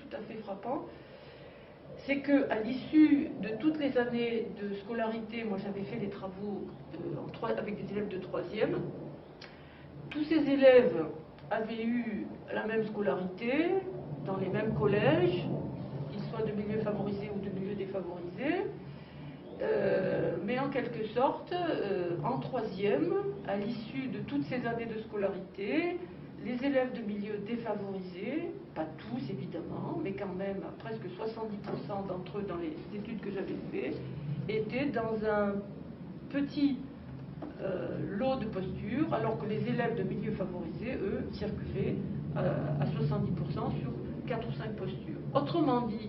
tout à fait frappant, c'est qu'à l'issue de toutes les années de scolarité, moi j'avais fait des travaux avec des élèves de 3e, tous ces élèves avaient eu la même scolarité, dans les mêmes collèges, qu'ils soient de milieux favorisés ou de milieux défavorisés, mais en quelque sorte, en 3e, à l'issue de toutes ces années de scolarité, les élèves de milieux défavorisés, pas tous évidemment, mais quand même presque 70% d'entre eux dans les études que j'avais faites, étaient dans un petit lot de postures, alors que les élèves de milieux favorisés, eux, circulaient à 70% sur 4 ou 5 postures. Autrement dit,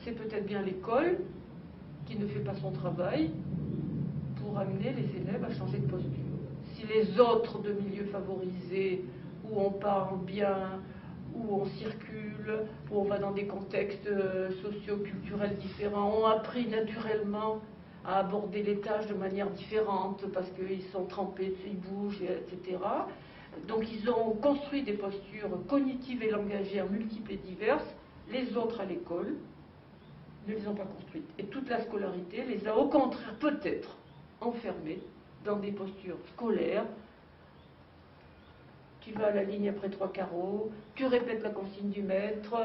c'est peut-être bien l'école qui ne fait pas son travail pour amener les élèves à changer de posture. Si les autres de milieux favorisés, où on parle bien, où on circule, où on va dans des contextes socio-culturels différents, ont appris naturellement à aborder les tâches de manière différente parce qu'ils sont trempés, ils bougent, etc. Donc ils ont construit des postures cognitives et langagères multiples et diverses. Les autres à l'école ne les ont pas construites. Et toute la scolarité les a au contraire peut-être enfermés dans des postures scolaires. Tu vas à la ligne après 3 carreaux, tu répètes la consigne du maître,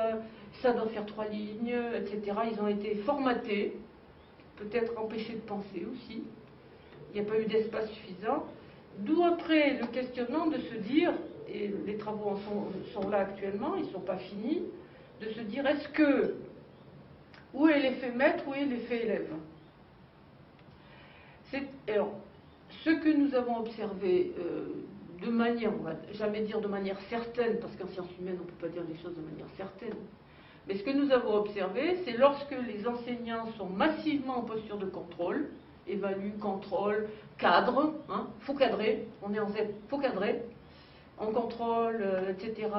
ça doit faire 3 lignes, etc. Ils ont été formatés, peut-être empêchés de penser aussi. Il n'y a pas eu d'espace suffisant. D'où après le questionnement de se dire, et les travaux en sont là actuellement, ils ne sont pas finis, de se dire est-ce que, où est l'effet maître, où est l'effet élève? Alors, ce que nous avons observé de manière, on va jamais dire de manière certaine, parce qu'en sciences humaines on ne peut pas dire les choses de manière certaine, mais ce que nous avons observé, c'est lorsque les enseignants sont massivement en posture de contrôle, évalue, contrôle, cadre, faut cadrer, on est en Z, faut cadrer, on contrôle, etc.,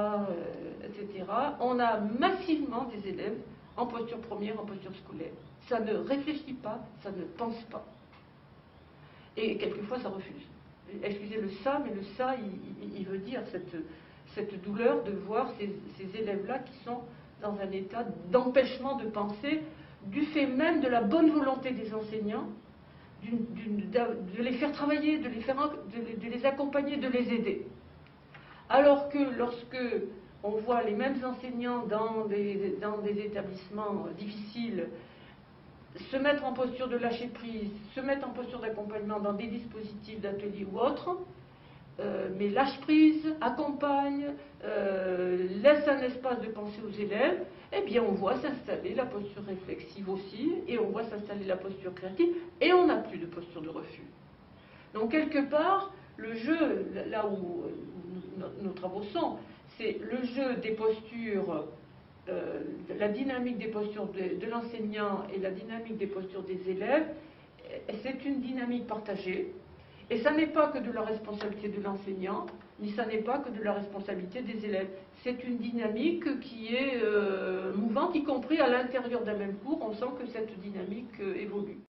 etc., on a massivement des élèves en posture première, en posture scolaire. Ça ne réfléchit pas, ça ne pense pas. Et quelquefois ça refuse. Excusez le ça, mais le ça, il veut dire cette douleur de voir ces élèves-là qui sont dans un état d'empêchement de penser, du fait même de la bonne volonté des enseignants, de les faire travailler, de les accompagner, de les aider. Alors que lorsque on voit les mêmes enseignants dans des établissements difficiles se mettre en posture de lâcher prise, se mettre en posture d'accompagnement dans des dispositifs d'atelier ou autres, mais lâche prise, accompagne, laisse un espace de pensée aux élèves, eh bien on voit s'installer la posture réflexive aussi, et on voit s'installer la posture créative, et on n'a plus de posture de refus. Donc quelque part, le jeu, là où nos travaux sont, c'est le jeu des postures, la dynamique des postures de l'enseignant et la dynamique des postures des élèves. C'est une dynamique partagée, et ça n'est pas que de la responsabilité de l'enseignant, ni ça n'est pas que de la responsabilité des élèves. C'est une dynamique qui est mouvante, y compris à l'intérieur d'un même cours, on sent que cette dynamique évolue.